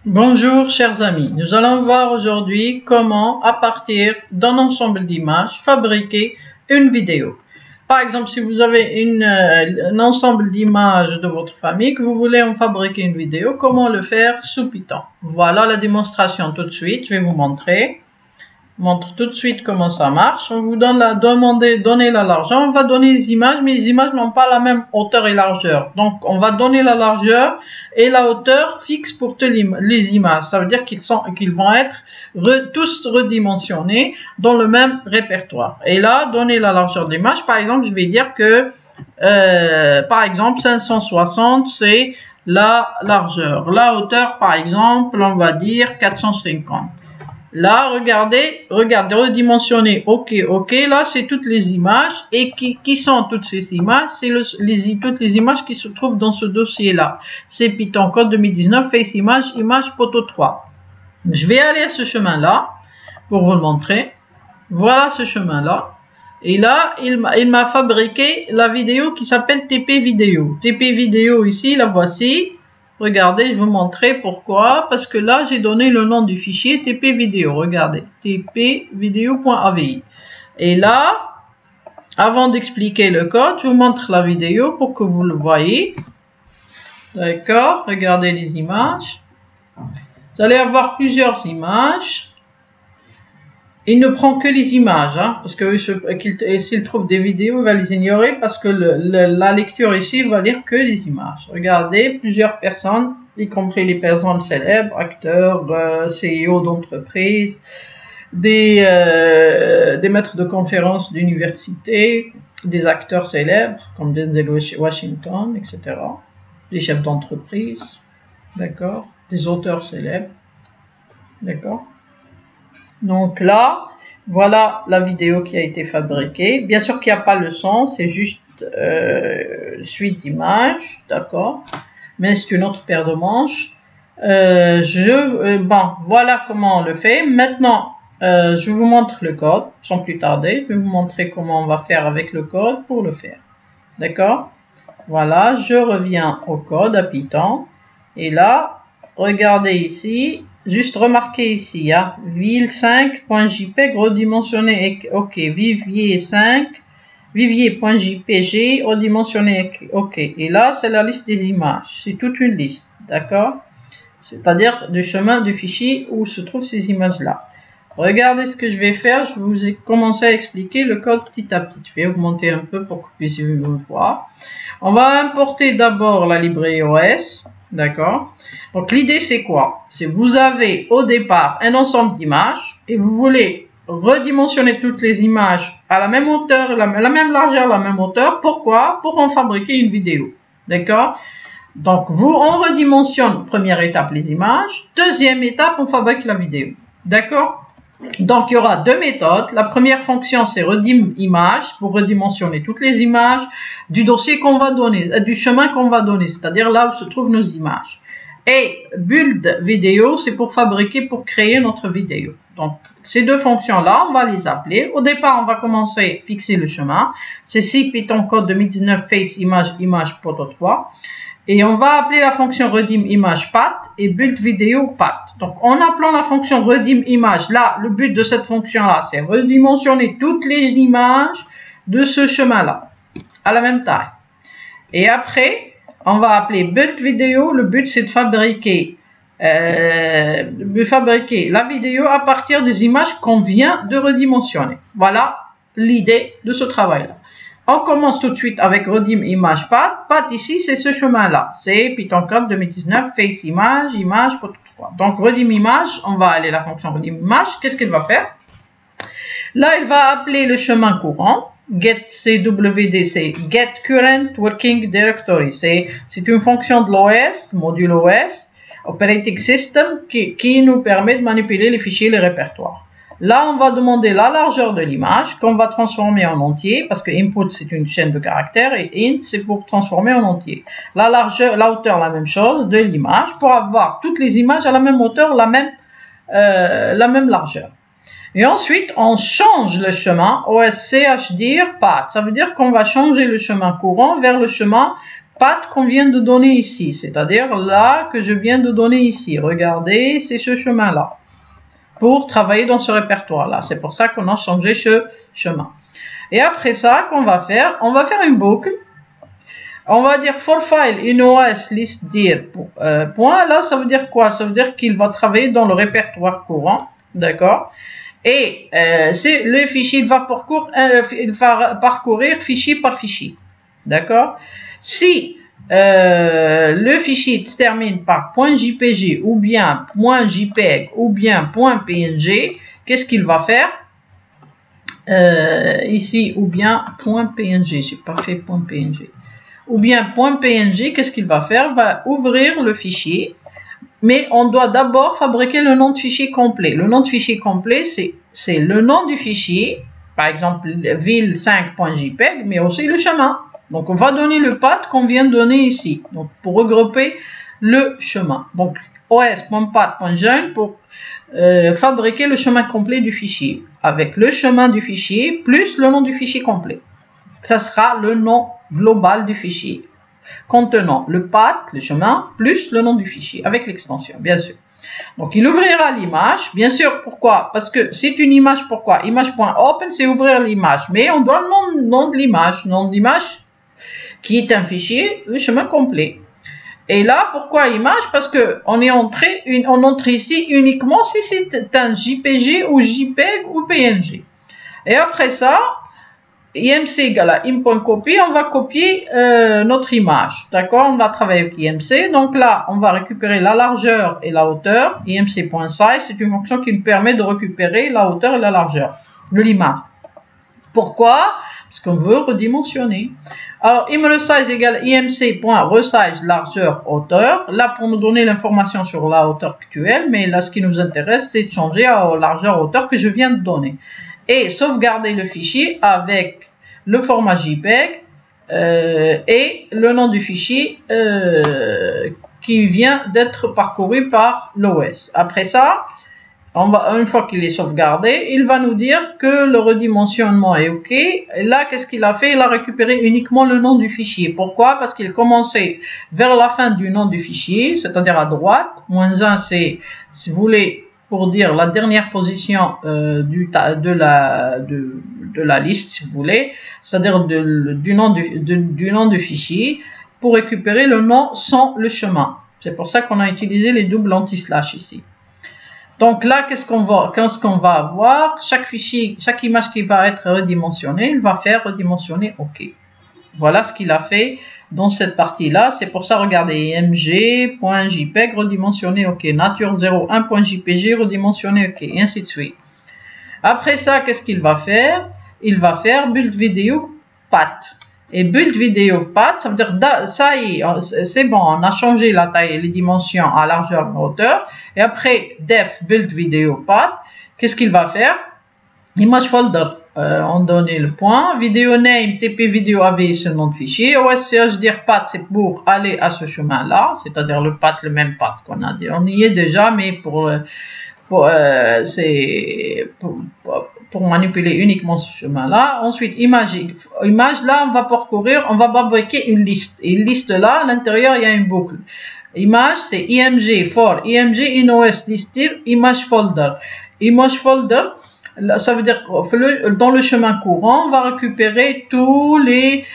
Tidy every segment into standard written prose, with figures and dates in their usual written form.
Bonjour chers amis, nous allons voir aujourd'hui comment à partir d'un ensemble d'images fabriquer une vidéo. Par exemple, si vous avez un ensemble d'images de votre famille que vous voulez en fabriquer une vidéo, comment le faire sous Python. Voilà la démonstration tout de suite, je vais vous montrer. Je montre tout de suite comment ça marche. On vous donne donner la largeur, on va donner les images, mais les images n'ont pas la même hauteur et largeur. Donc on va donner la largeur et la hauteur fixe pour toutes les images. Ça veut dire qu'ils vont être tous redimensionnés dans le même répertoire. Et là, donner la largeur de l'image, par exemple, je vais dire que par exemple 560 c'est la largeur. La hauteur, par exemple, on va dire 450. Là, regardez, redimensionner, ok, là, c'est toutes les images. Et qui sont toutes ces images? C'est toutes les images qui se trouvent dans ce dossier-là. C'est Python Code 2019, Face Image, Image Poto 3. Je vais aller à ce chemin-là pour vous le montrer. Voilà ce chemin-là. Et là, il m'a fabriqué la vidéo qui s'appelle TP Vidéo. TP Vidéo, ici, la voici. Regardez, je vais vous montrer pourquoi. Parce que là, j'ai donné le nom du fichier TP Vidéo. Regardez, tpvideo.avi. Et là, avant d'expliquer le code, je vous montre la vidéo pour que vous le voyez. D'accord, regardez les images. Vous allez avoir plusieurs images. Il ne prend que les images, hein, parce que s'il trouve des vidéos, il va les ignorer parce que la lecture ici va lire que les images. Regardez, plusieurs personnes, y compris les personnes célèbres, acteurs, CEO d'entreprises, des maîtres de conférences d'université, des acteurs célèbres comme Denzel Washington, etc. Des chefs d'entreprise, d'accord, des auteurs célèbres, d'accord. Donc là, voilà la vidéo qui a été fabriquée. Bien sûr qu'il n'y a pas le son, c'est juste suite d'images, d'accord. Mais c'est une autre paire de manches. Bon, voilà comment on le fait. Maintenant, je vous montre le code, sans plus tarder. Je vais vous montrer comment on va faire avec le code pour le faire. D'accord? Voilà, je reviens au code, à Python. Et là, regardez ici. Juste remarquez ici, hein, vil5.jpg redimensionné, ok, vivier.jpg redimensionné, ok. Et là, c'est la liste des images, c'est toute une liste, d'accord? C'est-à-dire du chemin du fichier où se trouvent ces images-là. Regardez ce que je vais faire, je vais vous commencer à expliquer le code petit à petit. Je vais augmenter un peu pour que vous puissiez me voir. On va importer d'abord la librairie OS. D'accord. Donc l'idée c'est quoi? C'est vous avez au départ un ensemble d'images et vous voulez redimensionner toutes les images à la même hauteur, la même largeur, la même hauteur. Pourquoi? Pour en fabriquer une vidéo. D'accord. Donc on redimensionne, première étape, les images. Deuxième étape, on fabrique la vidéo. D'accord. Donc, il y aura deux méthodes. La première fonction, c'est redim image pour redimensionner toutes les images du dossier qu'on va donner, du chemin qu'on va donner, c'est-à-dire là où se trouvent nos images. Et build vidéo, c'est pour fabriquer, pour créer notre vidéo. Donc, ces deux fonctions-là, on va les appeler. Au départ, on va commencer à fixer le chemin. C'est ici Python Code 2019 Face Image Image Poto 3. Et on va appeler la fonction redim image path et build vidéo path. Donc, en appelant la fonction redim image, là, le but de cette fonction-là, c'est redimensionner toutes les images de ce chemin-là, à la même taille. Et après, on va appeler build vidéo. Le but, c'est de fabriquer la vidéo à partir des images qu'on vient de redimensionner. Voilà l'idée de ce travail-là. On commence tout de suite avec redim image path. Path ici, c'est ce chemin-là. C'est Python Code 2019, face image, image, Poto 3. Donc, redim image, on va aller à la fonction redim image. Qu'est-ce qu'elle va faire? Là, elle va appeler le chemin courant. Get CWD, Get Current Working Directory. C'est une fonction de l'OS, module OS, Operating System, qui nous permet de manipuler les fichiers et les répertoires. Là, on va demander la largeur de l'image qu'on va transformer en entier, parce que input, c'est une chaîne de caractères, et int, c'est pour transformer en entier. La largeur, la hauteur, la même chose, de l'image, pour avoir toutes les images à la même hauteur, la même largeur. Et ensuite, on change le chemin, OSCHDIR path. Ça veut dire qu'on va changer le chemin courant vers le chemin path qu'on vient de donner ici, c'est-à-dire là que je viens de donner ici. Regardez, c'est ce chemin-là pour travailler dans ce répertoire-là. C'est pour ça qu'on a changé ce chemin. Et après ça, qu'on va faire, on va faire une boucle. On va dire for file in OS list dir point. Là, ça veut dire quoi? Ça veut dire qu'il va travailler dans le répertoire courant, d'accord? Et c'est le fichier, il va parcourir fichier par fichier, d'accord? Si le fichier se termine par .jpg ou bien .jpeg ou bien .png, qu'est-ce qu'il va faire? Ici, ou bien .png, j'ai pas fait .png. Ou bien .png, qu'est-ce qu'il va faire? Il va ouvrir le fichier, mais on doit d'abord fabriquer le nom de fichier complet. Le nom de fichier complet, c'est le nom du fichier, par exemple ville5.jpg, mais aussi le chemin. Donc on va donner le path qu'on vient de donner ici, donc pour regrouper le chemin. Donc os.path.join pour fabriquer le chemin complet du fichier, avec le chemin du fichier plus le nom du fichier complet. Ça sera le nom global du fichier, contenant le path, le chemin, plus le nom du fichier, avec l'extension, bien sûr. Donc, il ouvrira l'image, bien sûr, pourquoi? Parce que c'est une image, pourquoi? Image.open, c'est ouvrir l'image, mais on doit le nom de l'image, qui est un fichier, le chemin complet. Et là, pourquoi image? Parce que on entre ici uniquement si c'est un JPG ou JPEG ou PNG. Et après ça, IMC égale à im.copy, on va copier notre image, d'accord? On va travailler avec IMC, donc là, on va récupérer la largeur et la hauteur. IMC.size, c'est une fonction qui nous permet de récupérer la hauteur et la largeur de l'image. Pourquoi? Parce qu'on veut redimensionner. Alors, imResize égale imc.resize largeur hauteur. Là, pour nous donner l'information sur la hauteur actuelle, mais là, ce qui nous intéresse, c'est de changer à largeur hauteur que je viens de donner. Et sauvegarder le fichier avec le format JPEG et le nom du fichier qui vient d'être parcouru par l'OS. Après ça, une fois qu'il est sauvegardé, il va nous dire que le redimensionnement est OK. Et là, qu'est-ce qu'il a fait? Il a récupéré uniquement le nom du fichier. Pourquoi? Parce qu'il commençait vers la fin du nom du fichier, c'est-à-dire à droite. -1, c'est, si vous voulez, pour dire la dernière position de la liste, si vous voulez, c'est-à-dire du nom du fichier, pour récupérer le nom sans le chemin. C'est pour ça qu'on a utilisé les doubles anti-slash ici. Donc là, qu'est-ce qu'on va avoir? Chaque fichier, chaque image qui va être redimensionnée, il va faire redimensionner OK. Voilà ce qu'il a fait dans cette partie-là. C'est pour ça, regardez, mg.jpeg redimensionné OK, nature01.jpg redimensionné OK, et ainsi de suite. Après ça, qu'est-ce qu'il va faire? Il va faire build video path. Et build video path, ça veut dire, ça y est, c'est bon, on a changé la taille et les dimensions à largeur et hauteur. Et après, def build video path, qu'est-ce qu'il va faire? Image folder, on donne le point. Video name, tp video av, c'est le nom de fichier. OSCH dire path, c'est pour aller à ce chemin-là, c'est-à-dire le path, le même path qu'on a dit. On y est déjà, mais pour manipuler uniquement ce chemin-là. Ensuite, image là, on va parcourir, on va fabriquer une liste. Et une liste là, à l'intérieur, il y a une boucle. Image, c'est img for img in OS listir image folder. Image folder, ça veut dire que dans le chemin courant, on va récupérer tous les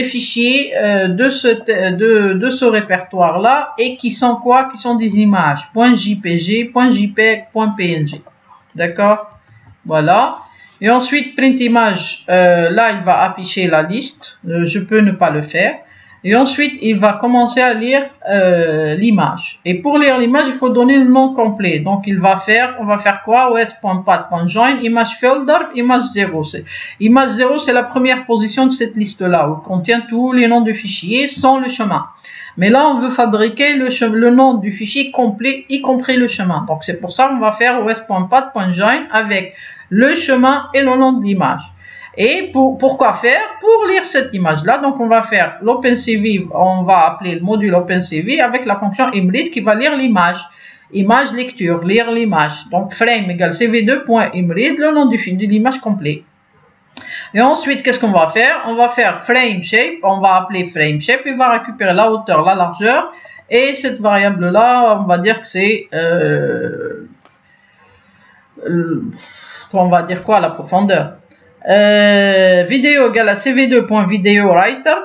fichiers de ce répertoire-là et qui sont quoi? Qui sont des images. .jpg, .jpeg, .png. D'accord? Voilà. Et ensuite, print image, là, il va afficher la liste. Je peux ne pas le faire. Et ensuite, il va commencer à lire l'image. Et pour lire l'image, il faut donner le nom complet. Donc, on va faire quoi? os.path.join, image folder, image 0. Image 0, c'est la première position de cette liste-là, où contient tous les noms du fichier sans le chemin. Mais là, on veut fabriquer le nom du fichier complet, y compris le chemin. Donc, c'est pour ça qu'on va faire os.path.join avec le chemin et le nom de l'image. Et pourquoi faire? Pour lire cette image-là, donc on va faire l'OpenCV, on va appeler le module OpenCV avec la fonction imread qui va lire l'image. Image lecture, lire l'image. Donc frame égale cv2.imread, le nom de l'image complet. Et ensuite, qu'est-ce qu'on va faire? On va faire frame shape, on va appeler frame shape, il va récupérer la hauteur, la largeur, et cette variable-là, on va dire que c'est, on va dire quoi, la profondeur. Vidéo égale à cv2.videoWriter,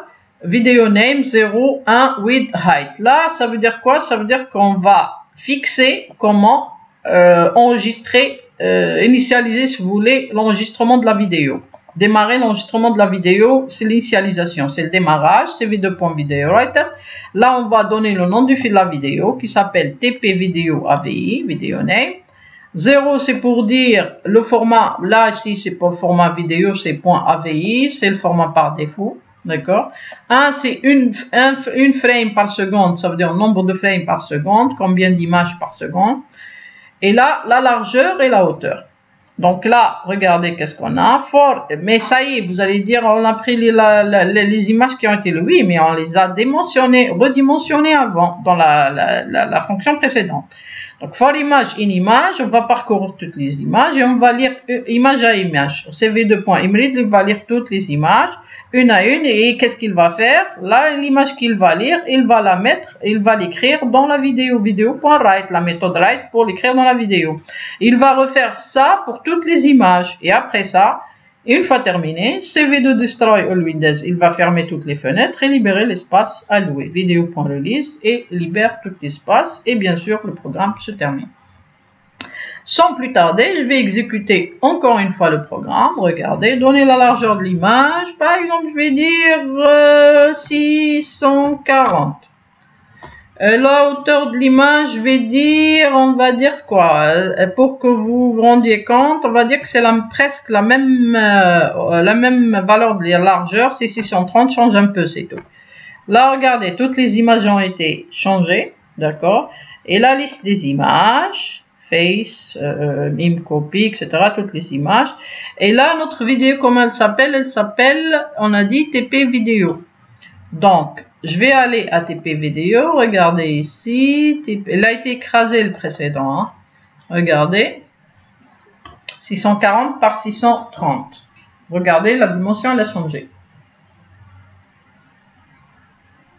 video name 0, 1 with height. Là, ça veut dire quoi? Ça veut dire qu'on va fixer comment enregistrer, initialiser, si vous voulez, l'enregistrement de la vidéo. Démarrer l'enregistrement de la vidéo, c'est l'initialisation, c'est le démarrage, cv2.videoWriter. Là, on va donner le nom du fil de la vidéo qui s'appelle TP Video AVI, Video Name. 0, c'est pour dire le format, là, ici, c'est pour le format vidéo, c'est .avi, c'est le format par défaut, d'accord. 1, c'est une frame par seconde, ça veut dire le nombre de frames par seconde, combien d'images par seconde. Et là, la largeur et la hauteur. Donc là, regardez qu'est-ce qu'on a. Mais ça y est, vous allez dire, on a pris les images qui ont été le oui, mais on les a redimensionnées avant, dans la fonction précédente. Donc, for image in image, on va parcourir toutes les images et on va lire image à image. cv2.imread, il va lire toutes les images, une à une, et qu'est-ce qu'il va faire? Là, l'image qu'il va lire, il va la mettre, il va l'écrire dans la vidéo, vidéo.write, la méthode write pour l'écrire dans la vidéo. Il va refaire ça pour toutes les images. Et après ça, une fois terminé, cv2 destroy all windows, il va fermer toutes les fenêtres et libérer l'espace alloué. Vidéo.release et libère tout l'espace et bien sûr le programme se termine. Sans plus tarder, je vais exécuter encore une fois le programme. Regardez, donner la largeur de l'image. Par exemple, je vais dire 640. La hauteur de l'image, je vais dire, on va dire quoi? Pour que vous vous rendiez compte, on va dire que c'est presque la même valeur de la largeur. C'est 630, change un peu, c'est tout. Là, regardez, toutes les images ont été changées, d'accord? Et la liste des images, face, mime, copy, etc., toutes les images. Et là, notre vidéo, comment elle s'appelle? Elle s'appelle, on a dit, TP vidéo. Donc, je vais aller à TP vidéo, regardez ici, il a été écrasé le précédent, hein. Regardez, 640 par 630. Regardez, la dimension, elle a changé.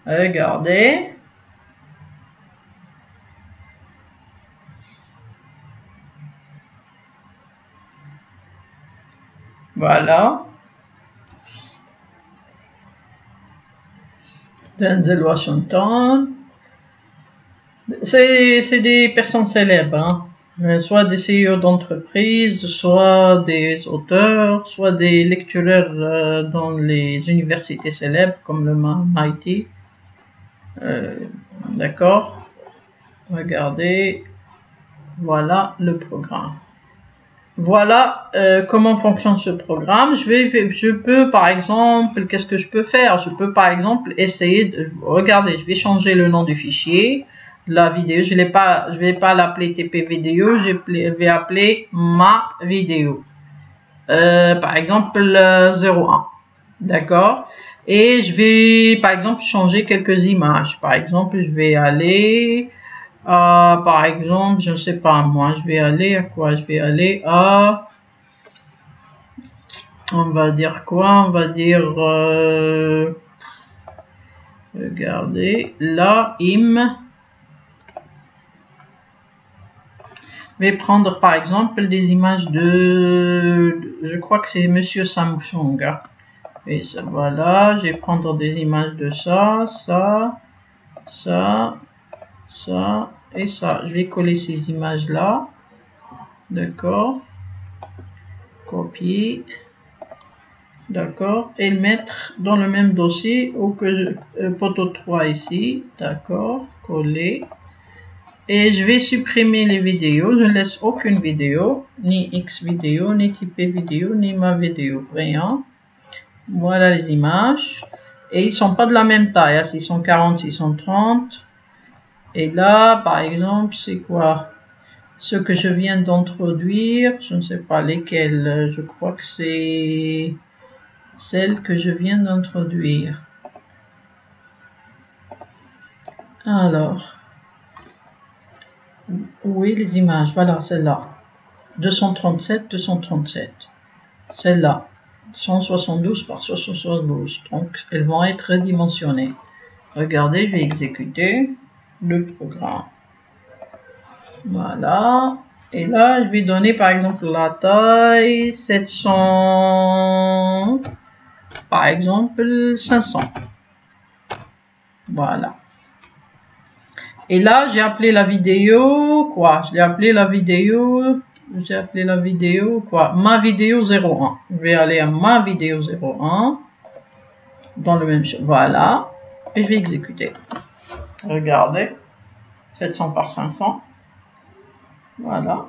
Regardez. Voilà. Denzel Washington. C'est des personnes célèbres, hein. Soit des CEO d'entreprise, soit des auteurs, soit des lectureurs dans les universités célèbres comme le MIT. D'accord. Regardez. Voilà le programme. Voilà comment fonctionne ce programme. Je peux par exemple, qu'est-ce que je peux faire? Je peux par exemple essayer de, regardez, je vais changer le nom du fichier, la vidéo. Je vais pas l'appeler TP vidéo, je vais appeler ma vidéo. Par exemple 01. D'accord. Et je vais par exemple changer quelques images. Par exemple, je vais aller par exemple, je ne sais pas moi, je vais aller à quoi? Je vais aller à, on va dire quoi? On va dire, regardez, là, je vais prendre par exemple des images de, je crois que c'est Monsieur Samsung. Hein. Et ça, voilà, je vais prendre des images de ça, ça, ça. Ça et ça. Je vais coller ces images là. D'accord. Copier. D'accord. Et le mettre dans le même dossier ou que je photo 3 ici. D'accord. Coller. Et je vais supprimer les vidéos. Je ne laisse aucune vidéo. Ni X vidéo, ni type vidéo, ni ma vidéo. Rien. Voilà les images. Et ils ne sont pas de la même taille. Hein. 640, 630. Et là, par exemple, c'est quoi? Ce que je viens d'introduire, je ne sais pas lesquelles, je crois que c'est celle que je viens d'introduire. Alors, où est les images? Voilà, celle-là. 237, 237. Celle-là. 172 par 172. Donc, elles vont être redimensionnées. Regardez, je vais exécuter le programme. Voilà. Et là, je vais donner par exemple la taille 700, par exemple 500. Voilà. Et là, j'ai appelé la vidéo quoi? Je l'ai appelé la vidéo. J'ai appelé la vidéo quoi? Ma vidéo 01. Je vais aller à ma vidéo 01 dans le même. Voilà. Et je vais exécuter. Regardez. 700 par 500. Voilà.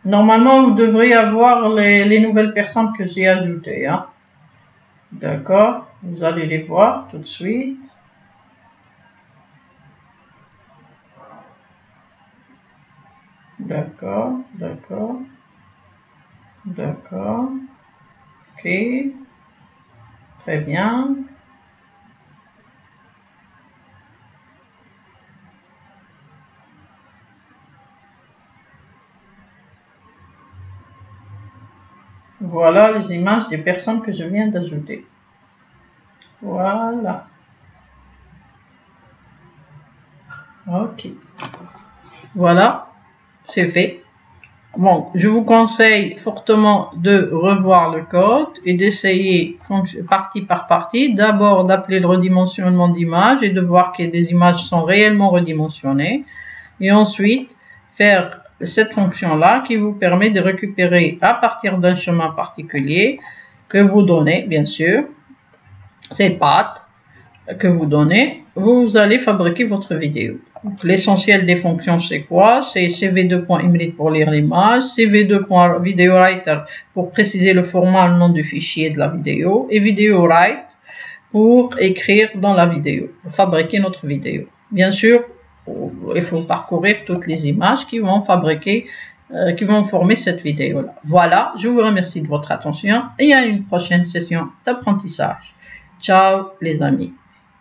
Normalement, vous devriez avoir les nouvelles personnes que j'ai ajoutées. Hein. D'accord. Vous allez les voir tout de suite. D'accord, d'accord, d'accord. Ok. Très bien. Voilà les images des personnes que je viens d'ajouter. Voilà. Ok. Voilà, c'est fait. Bon, je vous conseille fortement de revoir le code et d'essayer partie par partie. D'abord d'appeler le redimensionnement d'images et de voir que les images sont réellement redimensionnées. Et ensuite, faire cette fonction-là qui vous permet de récupérer à partir d'un chemin particulier que vous donnez, bien sûr, ces paths que vous donnez, vous allez fabriquer votre vidéo. L'essentiel des fonctions, c'est quoi? C'est cv2.imlit pour lire l'image, cv2.videowriter pour préciser le format, le nom du fichier de la vidéo, et videowrite pour écrire dans la vidéo, pour fabriquer notre vidéo. Bien sûr, il faut parcourir toutes les images qui vont fabriquer, qui vont former cette vidéo-là. Voilà, je vous remercie de votre attention et à une prochaine session d'apprentissage. Ciao les amis,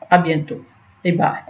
à bientôt et bye.